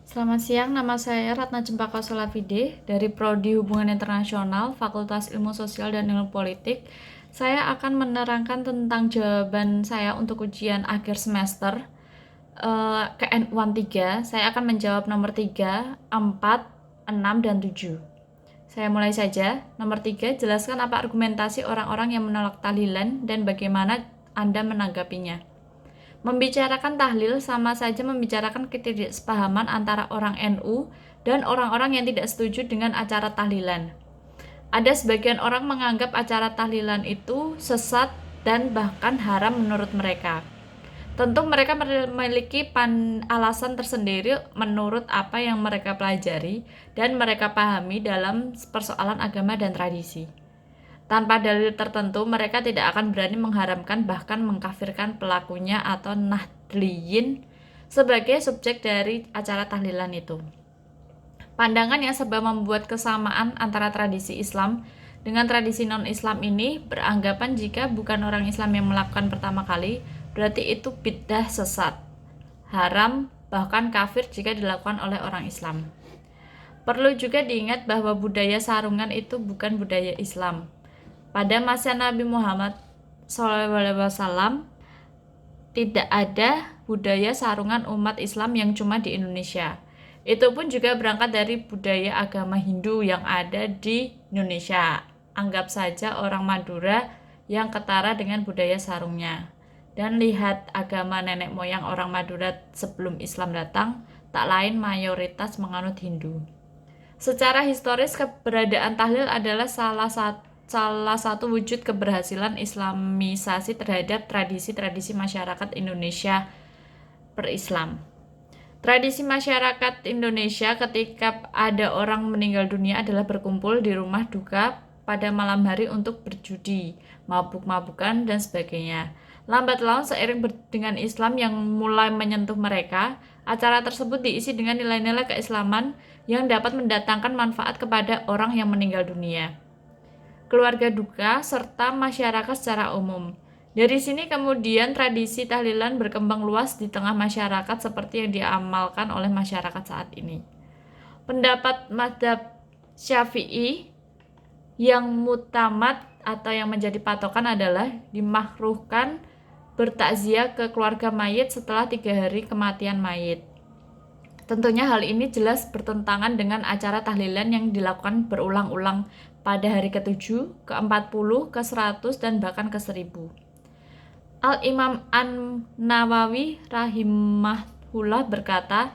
Selamat siang, nama saya Ratna Cempaka Solafide dari Prodi Hubungan Internasional, Fakultas Ilmu Sosial dan Ilmu Politik. Saya akan menerangkan tentang jawaban saya untuk ujian akhir semester KN-UAN 3. Saya akan menjawab nomor 3, 4, 6, dan 7. Saya mulai saja. Nomor 3, jelaskan apa argumentasi orang-orang yang menolak tahlilan dan bagaimana Anda menanggapinya. Membicarakan tahlil sama saja membicarakan ketidaksepahaman antara orang NU dan orang-orang yang tidak setuju dengan acara tahlilan. Ada sebagian orang menganggap acara tahlilan itu sesat dan bahkan haram menurut mereka. Tentu mereka memiliki alasan tersendiri menurut apa yang mereka pelajari dan mereka pahami dalam persoalan agama dan tradisi. Tanpa dalil tertentu, mereka tidak akan berani mengharamkan bahkan mengkafirkan pelakunya atau nahdliyin sebagai subjek dari acara tahlilan itu. Pandangan yang serba membuat kesamaan antara tradisi Islam dengan tradisi non-Islam ini beranggapan jika bukan orang Islam yang melakukan pertama kali, berarti itu bid'ah sesat, haram, bahkan kafir jika dilakukan oleh orang Islam. Perlu juga diingat bahwa budaya sarungan itu bukan budaya Islam. Pada masa Nabi Muhammad SAW, tidak ada budaya sarungan umat Islam yang cuma di Indonesia. Itu pun juga berangkat dari budaya agama Hindu yang ada di Indonesia. Anggap saja orang Madura yang ketara dengan budaya sarungnya. Dan lihat agama nenek moyang orang Madura sebelum Islam datang, tak lain mayoritas menganut Hindu. Secara historis, keberadaan tahlil adalah salah satu wujud keberhasilan Islamisasi terhadap tradisi-tradisi masyarakat Indonesia per-Islam. Tradisi masyarakat Indonesia ketika ada orang meninggal dunia adalah berkumpul di rumah duka pada malam hari untuk berjudi, mabuk-mabukan, dan sebagainya. Lambat laun seiring dengan Islam yang mulai menyentuh mereka, acara tersebut diisi dengan nilai-nilai keislaman yang dapat mendatangkan manfaat kepada orang yang meninggal dunia, keluarga duka, serta masyarakat secara umum. Dari sini kemudian tradisi tahlilan berkembang luas di tengah masyarakat seperti yang diamalkan oleh masyarakat saat ini. Pendapat mazhab Syafi'i yang mutamad atau yang menjadi patokan adalah dimakruhkan bertakziah ke keluarga mayit setelah 3 hari kematian mayit. Tentunya hal ini jelas bertentangan dengan acara tahlilan yang dilakukan berulang-ulang pada hari ke-7, ke-40, ke-100, dan bahkan ke-1000. Al-Imam An-Nawawi rahimahullah berkata,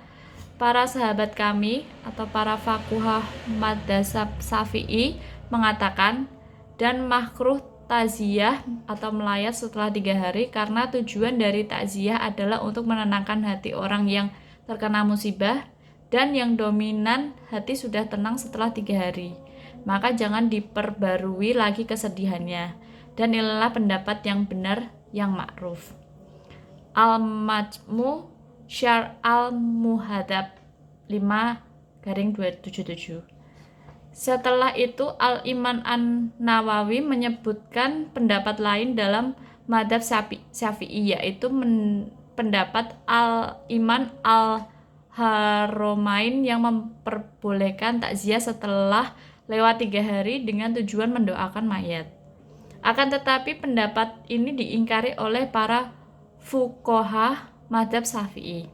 para sahabat kami atau para fakuhah madzhab Syafi'i mengatakan dan makruh takziah atau melayat setelah 3 hari karena tujuan dari takziah adalah untuk menenangkan hati orang yang terkena musibah dan yang dominan hati sudah tenang setelah 3 hari. Maka jangan diperbarui lagi kesedihannya. Dan inilah pendapat yang benar yang ma'ruf. Al-Majmu Syar al-Muhadzab 5-277. Setelah itu Al-Imam An-Nawawi menyebutkan pendapat lain dalam madzhab Syafi'i, yaitu pendapat Al-Imam Al-Haromain yang memperbolehkan takziah setelah lewat 3 hari dengan tujuan mendoakan mayat. Akan tetapi pendapat ini diingkari oleh para fuqaha madzhab Syafi'i.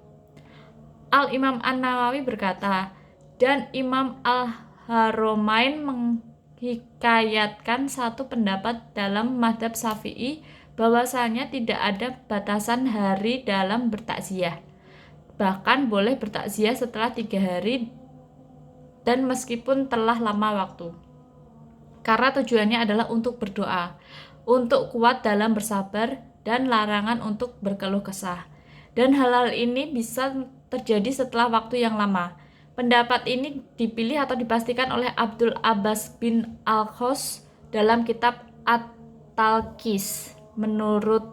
Al-Imam An-Nawawi berkata, dan Imam Al-Haromain menghikayatkan satu pendapat dalam madzhab Syafi'i bahwasanya tidak ada batasan hari dalam bertakziah. Bahkan boleh bertakziah setelah 3 hari dan meskipun telah lama waktu. Karena tujuannya adalah untuk berdoa, untuk kuat dalam bersabar, dan larangan untuk berkeluh kesah. Dan hal-hal ini bisa terjadi setelah waktu yang lama. Pendapat ini dipilih atau dipastikan oleh Abdul Abbas bin Al-Khos dalam kitab At-Talqis. Menurut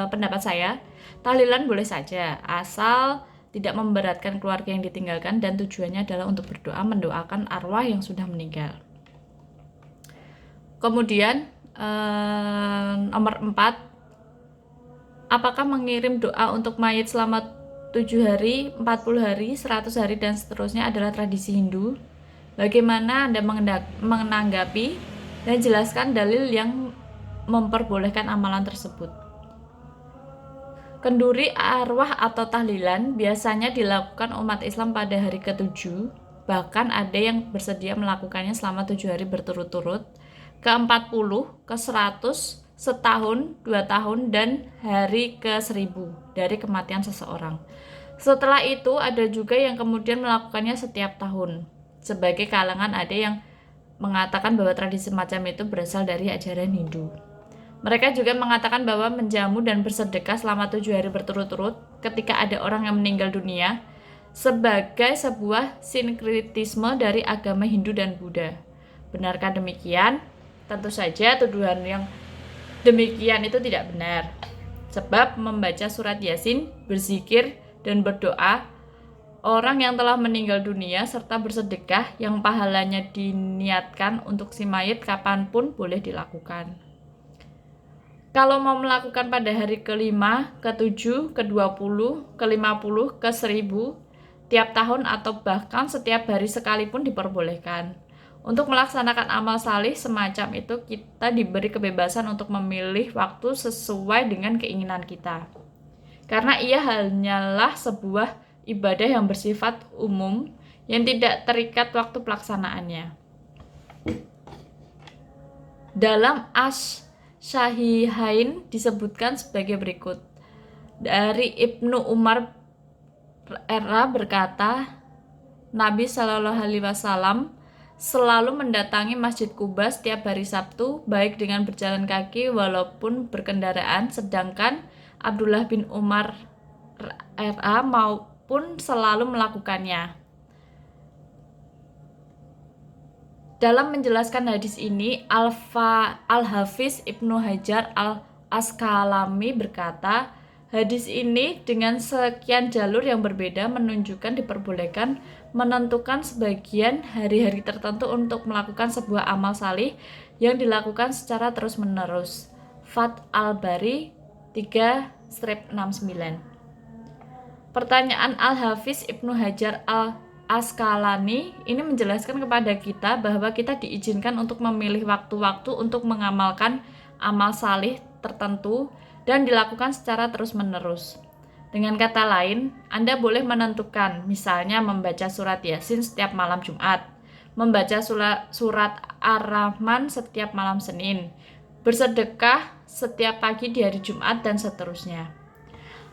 pendapat saya, tahlilan boleh saja, asal tidak memberatkan keluarga yang ditinggalkan dan tujuannya adalah untuk berdoa mendoakan arwah yang sudah meninggal. Kemudian nomor 4, apakah mengirim doa untuk mayit selamat 7 hari, 40 hari, 100 hari, dan seterusnya adalah tradisi Hindu. Bagaimana Anda menanggapi dan jelaskan dalil yang memperbolehkan amalan tersebut? Kenduri arwah atau tahlilan biasanya dilakukan umat Islam pada hari ke-7, bahkan ada yang bersedia melakukannya selama 7 hari berturut-turut, ke-40, ke-100, setahun, 2 tahun, dan hari ke-1000 dari kematian seseorang. Setelah itu ada juga yang kemudian melakukannya setiap tahun. Sebagai kalangan ada yang mengatakan bahwa tradisi semacam itu berasal dari ajaran Hindu. Mereka juga mengatakan bahwa menjamu dan bersedekah selama 7 hari berturut-turut ketika ada orang yang meninggal dunia sebagai sebuah sinkretisme dari agama Hindu dan Buddha. Benarkah demikian? Tentu saja tuduhan yang demikian itu tidak benar. Sebab membaca surat Yasin, berzikir, dan berdoa orang yang telah meninggal dunia serta bersedekah yang pahalanya diniatkan untuk si mayit kapanpun boleh dilakukan. Kalau mau melakukan pada hari ke-5, ke-7, ke-20, ke-50, ke-1000, tiap tahun atau bahkan setiap hari sekalipun diperbolehkan. Untuk melaksanakan amal salih semacam itu, kita diberi kebebasan untuk memilih waktu sesuai dengan keinginan kita. Karena ia hanyalah sebuah ibadah yang bersifat umum, yang tidak terikat waktu pelaksanaannya. Dalam Asy-Syahihain disebutkan sebagai berikut. Dari Ibnu Umar RA berkata, Nabi Shallallahu Alaihi Wasallam selalu mendatangi Masjid Kuba setiap hari Sabtu, baik dengan berjalan kaki walaupun berkendaraan, sedangkan Abdullah bin Umar RA maupun selalu melakukannya. Dalam menjelaskan hadis ini, Al-Hafiz Ibnu Hajar Al-Asqalani berkata, hadis ini dengan sekian jalur yang berbeda menunjukkan diperbolehkan menentukan sebagian hari-hari tertentu untuk melakukan sebuah amal salih yang dilakukan secara terus-menerus. Fath Al-Bari 3/69. Pertanyaan Al-Hafiz Ibnu Hajar Asqalani ini menjelaskan kepada kita bahwa kita diizinkan untuk memilih waktu-waktu untuk mengamalkan amal salih tertentu dan dilakukan secara terus-menerus. Dengan kata lain, Anda boleh menentukan, misalnya membaca surat Yasin setiap malam Jumat, membaca surat Ar-Rahman setiap malam Senin, bersedekah setiap pagi di hari Jumat, dan seterusnya.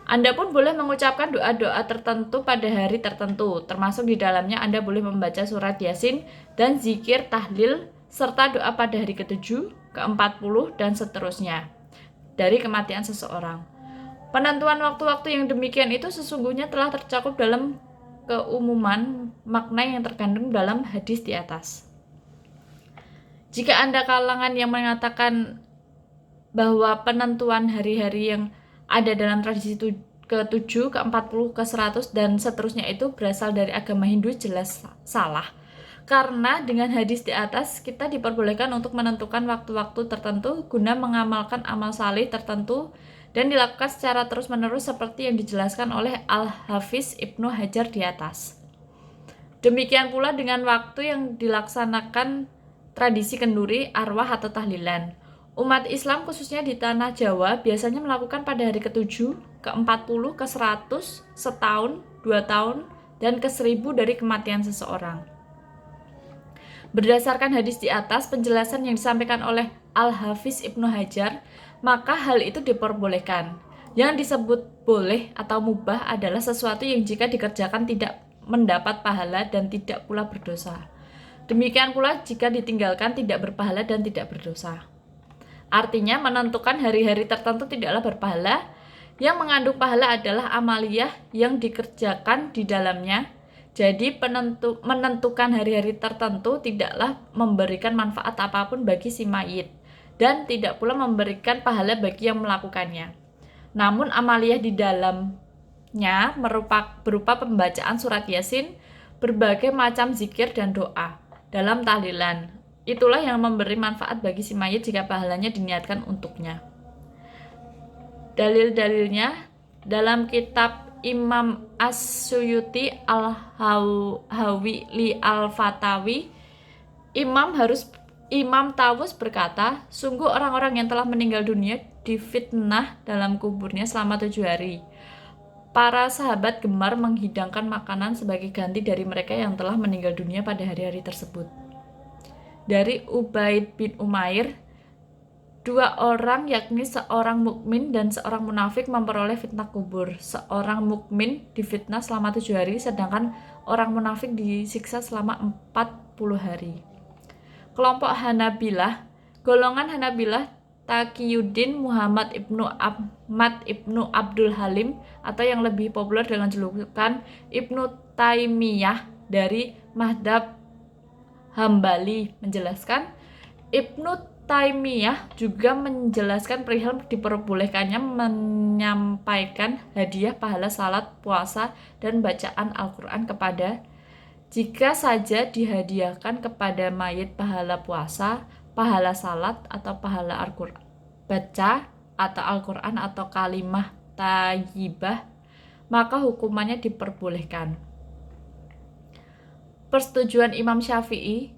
Anda pun boleh mengucapkan doa-doa tertentu pada hari tertentu, termasuk di dalamnya Anda boleh membaca surat Yasin dan zikir, tahlil, serta doa pada hari ke-7, ke-40, dan seterusnya dari kematian seseorang. Penentuan waktu-waktu yang demikian itu sesungguhnya telah tercakup dalam keumuman makna yang terkandung dalam hadis di atas. Jika Anda kalangan yang mengatakan bahwa penentuan hari-hari yang ada dalam tradisi ke-7, ke-40, ke-100, dan seterusnya itu berasal dari agama Hindu, jelas salah. Karena dengan hadis di atas, kita diperbolehkan untuk menentukan waktu-waktu tertentu guna mengamalkan amal salih tertentu dan dilakukan secara terus-menerus seperti yang dijelaskan oleh Al-Hafiz Ibnu Hajar di atas. Demikian pula dengan waktu yang dilaksanakan tradisi kenduri, arwah, atau tahlilan. Umat Islam khususnya di tanah Jawa biasanya melakukan pada hari ke-7, ke-40, ke-100, setahun, 2 tahun, dan ke-1000 dari kematian seseorang. Berdasarkan hadis di atas, penjelasan yang disampaikan oleh Al-Hafiz Ibnu Hajar, maka hal itu diperbolehkan. Yang disebut boleh atau mubah adalah sesuatu yang jika dikerjakan tidak mendapat pahala dan tidak pula berdosa. Demikian pula jika ditinggalkan tidak berpahala dan tidak berdosa. Artinya menentukan hari-hari tertentu tidaklah berpahala, yang mengandung pahala adalah amaliyah yang dikerjakan di dalamnya. Jadi menentukan hari-hari tertentu tidaklah memberikan manfaat apapun bagi si mayit dan tidak pula memberikan pahala bagi yang melakukannya. Namun amaliyah di dalamnya berupa pembacaan surat Yasin, berbagai macam zikir dan doa dalam tahlilan. Itulah yang memberi manfaat bagi si mayit jika pahalanya diniatkan untuknya. Dalil-dalilnya dalam kitab Imam As-Suyuti Al-Hawili Al-Fatawi, Imam Tawus berkata, sungguh orang-orang yang telah meninggal dunia difitnah dalam kuburnya selama 7 hari. Para sahabat gemar menghidangkan makanan sebagai ganti dari mereka yang telah meninggal dunia pada hari-hari tersebut. Dari Ubaid bin Umair, 2 orang yakni seorang mukmin dan seorang munafik memperoleh fitnah kubur. Seorang mukmin difitnah selama 7 hari, sedangkan orang munafik disiksa selama 40 hari. Kelompok Hanabilah, golongan Hanabilah Taqiyuddin Muhammad ibnu Ahmad ibnu Abdul Halim atau yang lebih populer dengan julukan Ibnu Taimiyah dari Madhab Hambali menjelaskan, Ibnu Taimiyah juga menjelaskan perihal diperbolehkannya menyampaikan hadiah pahala salat, puasa, dan bacaan Al-Quran kepada jika saja dihadiahkan kepada mayit pahala puasa, pahala salat, atau pahala Al-Quran baca atau Al-Quran atau kalimah thayyibah, maka hukumannya diperbolehkan. Persetujuan Imam Syafi'i,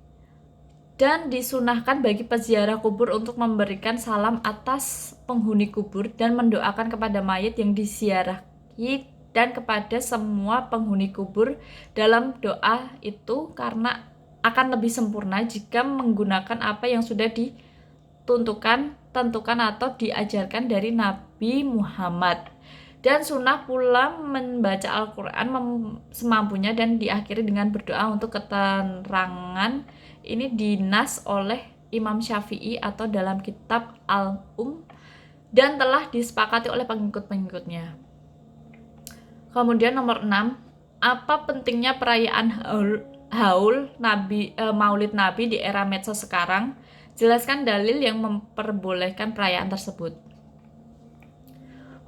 dan disunahkan bagi peziarah kubur untuk memberikan salam atas penghuni kubur dan mendoakan kepada mayit yang disiarahi dan kepada semua penghuni kubur dalam doa itu, karena akan lebih sempurna jika menggunakan apa yang sudah tentukan atau diajarkan dari Nabi Muhammad. Dan sunnah pula membaca Al-Quran semampunya dan diakhiri dengan berdoa untuk keterangan. Ini dinas oleh Imam Syafi'i atau dalam kitab dan telah disepakati oleh pengikut-pengikutnya. Kemudian nomor 6, apa pentingnya perayaan Maulid Nabi di era medsos sekarang? Jelaskan dalil yang memperbolehkan perayaan tersebut.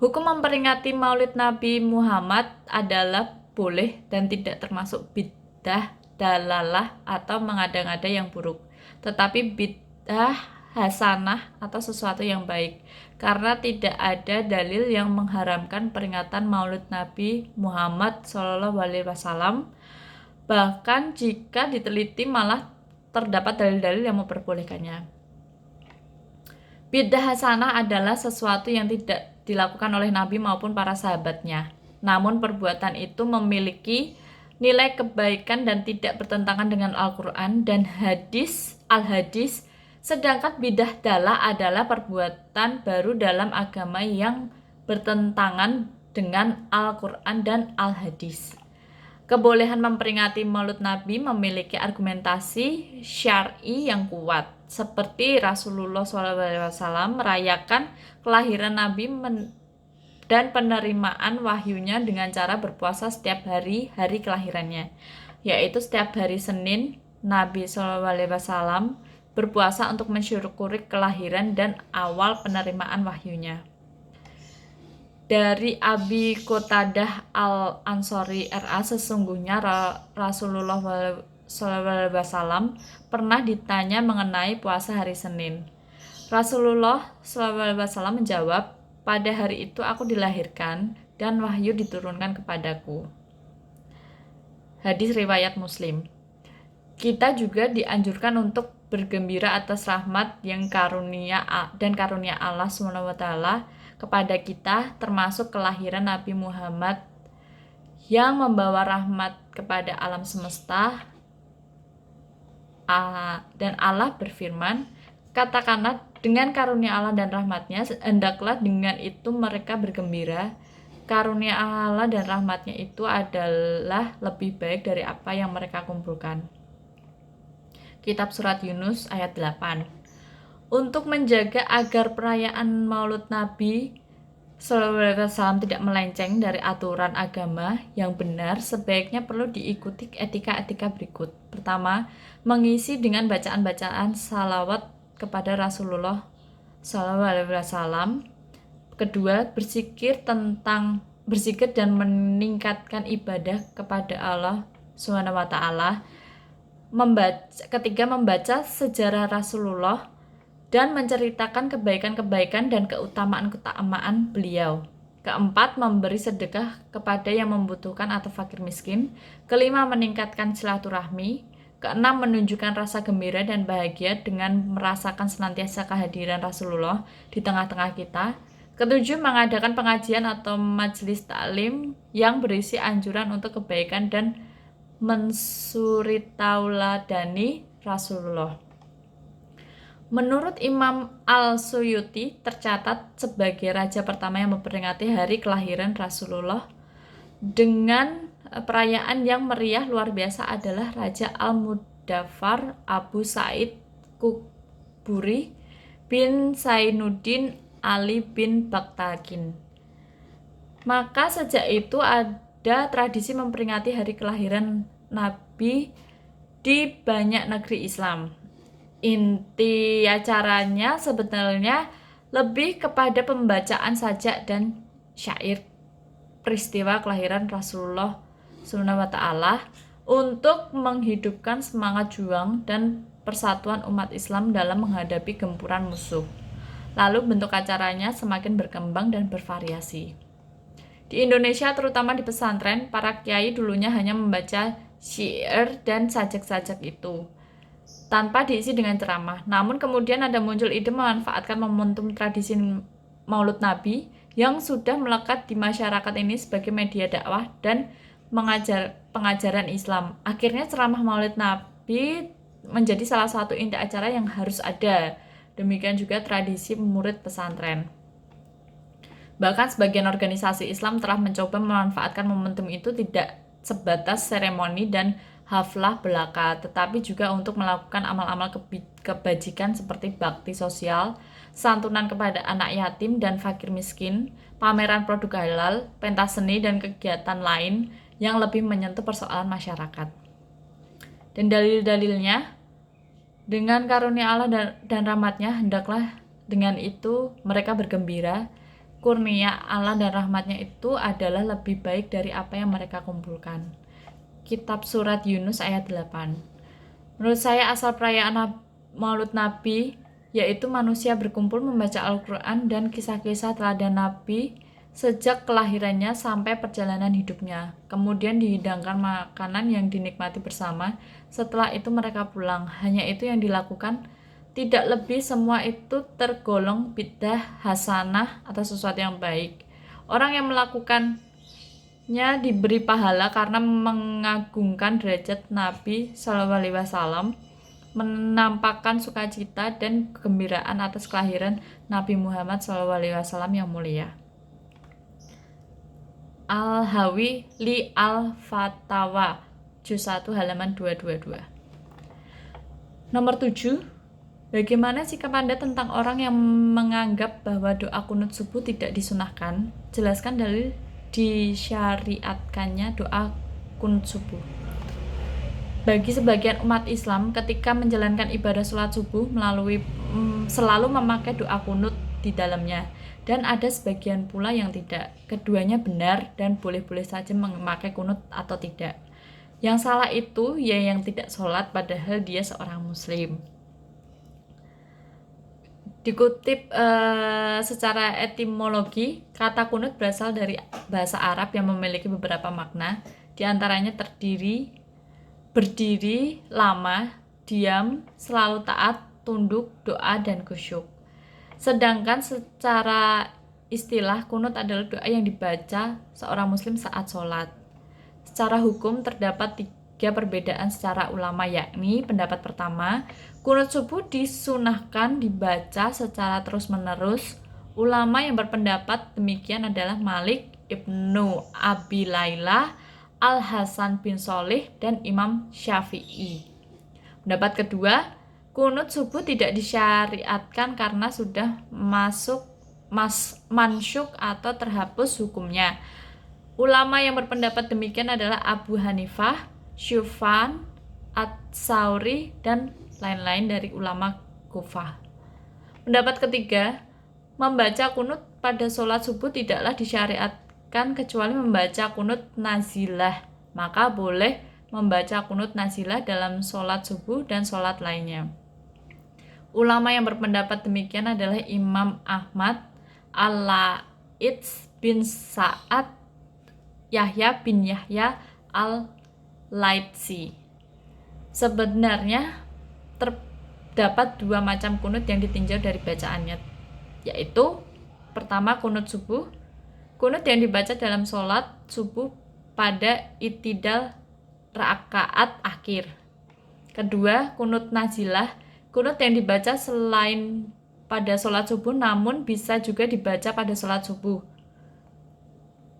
Hukum memperingati Maulid Nabi Muhammad adalah boleh dan tidak termasuk bid'ah, dalalah, atau mengada-ngada yang buruk, tetapi bid'ah hasanah atau sesuatu yang baik, karena tidak ada dalil yang mengharamkan peringatan Maulid Nabi Muhammad SAW. Bahkan jika diteliti malah terdapat dalil-dalil yang memperbolehkannya. Bid'ah hasanah adalah sesuatu yang tidak dilakukan oleh Nabi maupun para sahabatnya, namun perbuatan itu memiliki nilai kebaikan dan tidak bertentangan dengan Al-Quran dan Al-Hadis. Sedangkan bid'ah dalah adalah perbuatan baru dalam agama yang bertentangan dengan Al-Quran dan Al-Hadis. Kebolehan memperingati Maulid Nabi memiliki argumentasi syar'i yang kuat, seperti Rasulullah SAW merayakan kelahiran Nabi dan penerimaan wahyunya dengan cara berpuasa setiap hari kelahirannya, yaitu setiap hari Senin Nabi SAW berpuasa untuk mensyukuri kelahiran dan awal penerimaan wahyunya. Dari Abi Qatadah Al-Ansari RA, sesungguhnya Rasulullah SAW pernah ditanya mengenai puasa hari Senin. Rasulullah SAW menjawab, pada hari itu aku dilahirkan dan wahyu diturunkan kepadaku. Hadis riwayat Muslim. Kita juga dianjurkan untuk bergembira atas rahmat yang karunia Allah SWT kepada kita, termasuk kelahiran Nabi Muhammad yang membawa rahmat kepada alam semesta. Dan Allah berfirman, katakanlah, dengan karunia Allah dan rahmatnya, hendaklah dengan itu mereka bergembira. Karunia Allah dan rahmatnya itu adalah lebih baik dari apa yang mereka kumpulkan. Kitab Surat Yunus ayat 8. Untuk menjaga agar perayaan Maulid Nabi SAW tidak melenceng dari aturan agama yang benar, sebaiknya perlu diikuti etika-etika berikut. Pertama, mengisi dengan bacaan-bacaan salawat kepada Rasulullah SAW. Kedua, berzikir dan meningkatkan ibadah kepada Allah SWT. Ketiga, membaca sejarah Rasulullah dan menceritakan kebaikan-kebaikan dan keutamaan-keutamaan beliau. Keempat, memberi sedekah kepada yang membutuhkan atau fakir miskin. Kelima, meningkatkan silaturahmi. Keenam, menunjukkan rasa gembira dan bahagia dengan merasakan senantiasa kehadiran Rasulullah di tengah-tengah kita. Ketujuh, mengadakan pengajian atau majelis taklim yang berisi anjuran untuk kebaikan dan mensuritauladani Rasulullah. Menurut Imam Al-Suyuti, tercatat sebagai raja pertama yang memperingati hari kelahiran Rasulullah dengan perayaan yang meriah luar biasa adalah Raja Al-Mudaffar Abu Sa'id Kuburi bin Zainuddin Ali bin Baktakin. Maka sejak itu ada tradisi memperingati hari kelahiran Nabi di banyak negeri Islam. Inti acaranya sebetulnya lebih kepada pembacaan sajak dan syair peristiwa kelahiran Rasulullah SAW untuk menghidupkan semangat juang dan persatuan umat Islam dalam menghadapi gempuran musuh. Lalu bentuk acaranya semakin berkembang dan bervariasi. Di Indonesia, terutama di pesantren, para kiai dulunya hanya membaca syair dan sajak-sajak itu tanpa diisi dengan ceramah. Namun kemudian ada muncul ide memanfaatkan momentum tradisi Maulud Nabi yang sudah melekat di masyarakat ini sebagai media dakwah dan pengajaran Islam. Akhirnya ceramah Maulid Nabi menjadi salah satu inti acara yang harus ada. Demikian juga tradisi murid pesantren. Bahkan sebagian organisasi Islam telah mencoba memanfaatkan momentum itu tidak sebatas seremoni dan haflah belaka, tetapi juga untuk melakukan amal-amal kebajikan seperti bakti sosial, santunan kepada anak yatim dan fakir miskin, pameran produk halal, pentas seni, dan kegiatan lain yang lebih menyentuh persoalan masyarakat. Dan dalil-dalilnya, dengan karunia Allah dan rahmatnya, hendaklah dengan itu mereka bergembira. Kurnia Allah dan rahmatnya itu adalah lebih baik dari apa yang mereka kumpulkan. Kitab Surat Yunus ayat 8. Menurut saya asal perayaan Maulud Nabi yaitu manusia berkumpul membaca Al-Quran dan kisah-kisah teladan Nabi sejak kelahirannya sampai perjalanan hidupnya. Kemudian dihidangkan makanan yang dinikmati bersama. Setelah itu mereka pulang. Hanya itu yang dilakukan. Tidak lebih, semua itu tergolong bid'ah hasanah atau sesuatu yang baik. Orang yang melakukan diberi pahala karena mengagungkan derajat Nabi SAW, menampakkan sukacita dan kegembiraan atas kelahiran Nabi Muhammad SAW yang mulia. Al-Hawi li Al-Fatawa Juz 1 halaman 222. Nomor 7. Bagaimana sikap Anda tentang orang yang menganggap bahwa doa kunut subuh tidak disunahkan? Jelaskan dalil disyariatkannya doa kunut subuh. Bagi sebagian umat Islam, ketika menjalankan ibadah sholat subuh selalu memakai doa kunut di dalamnya, dan ada sebagian pula yang tidak. Keduanya benar dan boleh-boleh saja memakai kunut atau tidak. Yang salah itu ya yang tidak sholat padahal dia seorang muslim. Dikutip secara etimologi, kata kunut berasal dari bahasa Arab yang memiliki beberapa makna, diantaranya berdiri, lama, diam, selalu taat, tunduk, doa, dan khusyuk. Sedangkan secara istilah, kunut adalah doa yang dibaca seorang muslim saat sholat. Secara hukum terdapat 3 perbedaan secara ulama, yakni pendapat pertama, kunut subuh disunahkan dibaca secara terus-menerus. Ulama yang berpendapat demikian adalah Malik Ibnu Abi Layla, Al-Hasan bin Sholih, dan Imam Syafi'i. Pendapat kedua, kunut subuh tidak disyariatkan karena sudah mansyuk atau terhapus hukumnya. Ulama yang berpendapat demikian adalah Abu Hanifah, Syufyan, At-Tsauri, dan lain-lain dari ulama Kufah. Pendapat ketiga, membaca kunut pada sholat subuh tidaklah disyariatkan kecuali membaca kunut nazilah. Maka boleh membaca kunut nazilah dalam sholat subuh dan sholat lainnya. Ulama yang berpendapat demikian adalah Imam Ahmad, Al-Laits bin Sa'ad Yahya bin Yahya al-Laitsi. Sebenarnya terdapat dua macam kunut yang ditinjau dari bacaannya, yaitu pertama kunut subuh, kunut yang dibaca dalam sholat subuh pada i'tidal rakaat akhir. Kedua, kunut nazilah, kunut yang dibaca selain pada sholat subuh namun bisa juga dibaca pada sholat subuh.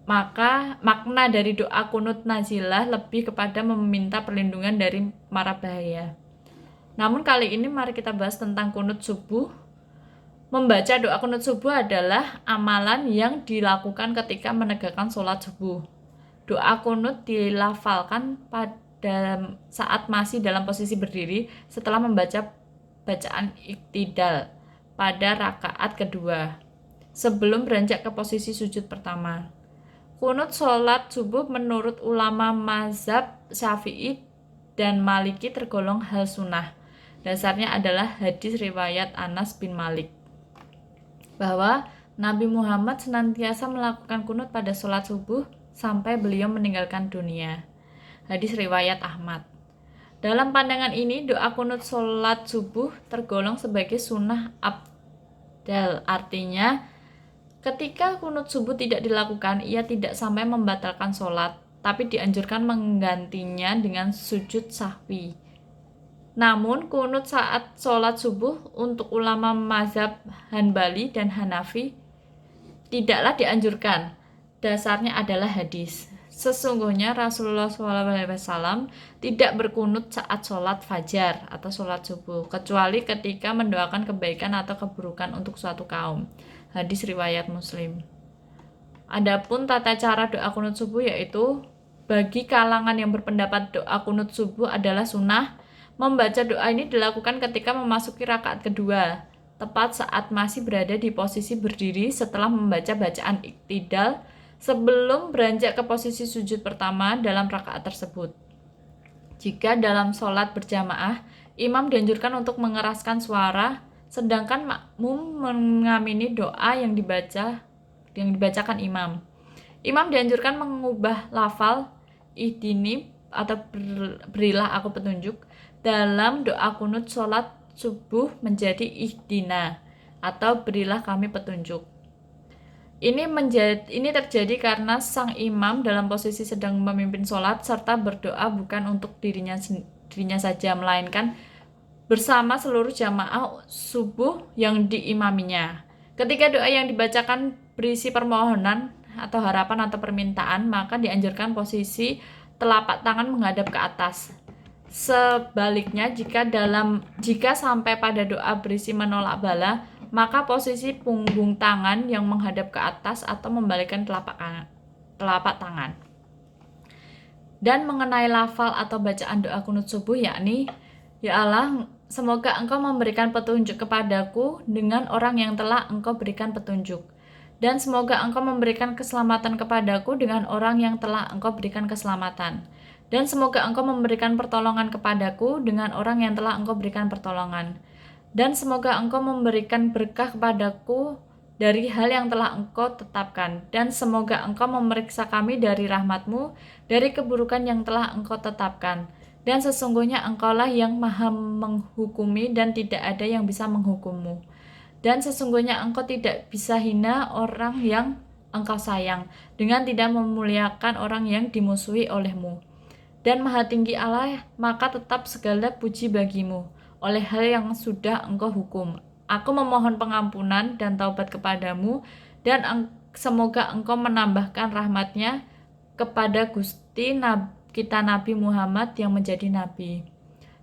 Maka makna dari doa kunut nazilah lebih kepada meminta perlindungan dari mara bahaya. Namun kali ini mari kita bahas tentang kunut subuh. Membaca doa kunut subuh adalah amalan yang dilakukan ketika menegakkan sholat subuh. Doa kunut dilafalkan pada saat masih dalam posisi berdiri setelah membaca bacaan iktidal pada rakaat kedua, sebelum beranjak ke posisi sujud pertama. Kunut sholat subuh menurut ulama mazhab Syafi'i dan Maliki tergolong hal sunnah. Dasarnya adalah hadis riwayat Anas bin Malik bahwa Nabi Muhammad senantiasa melakukan kunut pada sholat subuh sampai beliau meninggalkan dunia. Hadis riwayat Ahmad. Dalam pandangan ini, doa kunut sholat subuh tergolong sebagai sunnah abdal. Artinya, ketika kunut subuh tidak dilakukan, ia tidak sampai membatalkan sholat, tapi dianjurkan menggantinya dengan sujud sahwi. Namun, kunut saat sholat subuh untuk ulama mazhab Hanbali dan Hanafi tidaklah dianjurkan. Dasarnya adalah hadis. Sesungguhnya Rasulullah SAW tidak berkunut saat sholat fajar atau sholat subuh, kecuali ketika mendoakan kebaikan atau keburukan untuk suatu kaum. Hadis riwayat Muslim. Adapun tata cara doa kunut subuh yaitu bagi kalangan yang berpendapat doa kunut subuh adalah sunnah, membaca doa ini dilakukan ketika memasuki rakaat kedua, tepat saat masih berada di posisi berdiri setelah membaca bacaan iktidal sebelum beranjak ke posisi sujud pertama dalam rakaat tersebut. Jika dalam sholat berjamaah, imam dianjurkan untuk mengeraskan suara, sedangkan makmum mengamini doa yang dibacakan imam. Imam dianjurkan mengubah lafal ihdini atau berilah aku petunjuk dalam doa kunut sholat subuh menjadi ihdina atau berilah kami petunjuk. Ini terjadi karena sang imam dalam posisi sedang memimpin sholat serta berdoa bukan untuk dirinya saja, melainkan bersama seluruh jamaah subuh yang diimaminya. Ketika doa yang dibacakan berisi permohonan atau harapan atau permintaan, maka dianjurkan posisi telapak tangan menghadap ke atas. Sebaliknya, jika sampai pada doa berisi menolak bala, maka posisi punggung tangan yang menghadap ke atas atau membalikkan telapak tangan. Dan mengenai lafal atau bacaan doa kunut subuh yakni, ya Allah, semoga Engkau memberikan petunjuk kepadaku dengan orang yang telah Engkau berikan petunjuk. Dan semoga Engkau memberikan keselamatan kepadaku dengan orang yang telah Engkau berikan keselamatan. Dan semoga Engkau memberikan pertolongan kepadaku dengan orang yang telah Engkau berikan pertolongan. Dan semoga Engkau memberikan berkah kepadaku dari hal yang telah Engkau tetapkan. Dan semoga Engkau memeriksa kami dari rahmat-Mu, dari keburukan yang telah Engkau tetapkan. Dan sesungguhnya Engkaulah yang maha menghukumi dan tidak ada yang bisa menghukummu. Dan sesungguhnya Engkau tidak bisa hina orang yang Engkau sayang, dengan tidak memuliakan orang yang dimusuhi oleh-Mu. Dan maha tinggi Allah, maka tetap segala puji bagimu, oleh hal yang sudah Engkau hukum. Aku memohon pengampunan dan taubat kepadamu, dan semoga Engkau menambahkan rahmat-Nya kepada Gusti kita Nabi Muhammad yang menjadi Nabi,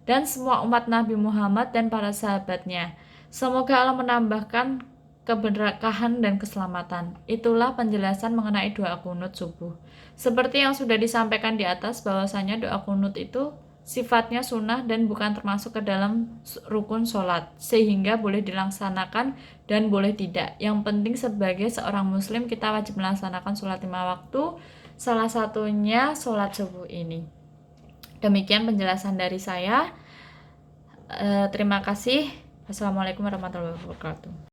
dan semua umat Nabi Muhammad dan para sahabatnya. Semoga Allah menambahkan keberkahan dan keselamatan. Itulah penjelasan mengenai doa kunut subuh. Seperti yang sudah disampaikan di atas, bahwasanya doa kunut itu sifatnya sunnah dan bukan termasuk ke dalam rukun sholat, sehingga boleh dilaksanakan dan boleh tidak. Yang penting sebagai seorang muslim kita wajib melaksanakan sholat 5 waktu, salah satunya sholat subuh ini. Demikian penjelasan dari saya. Terima kasih. Assalamualaikum warahmatullahi wabarakatuh.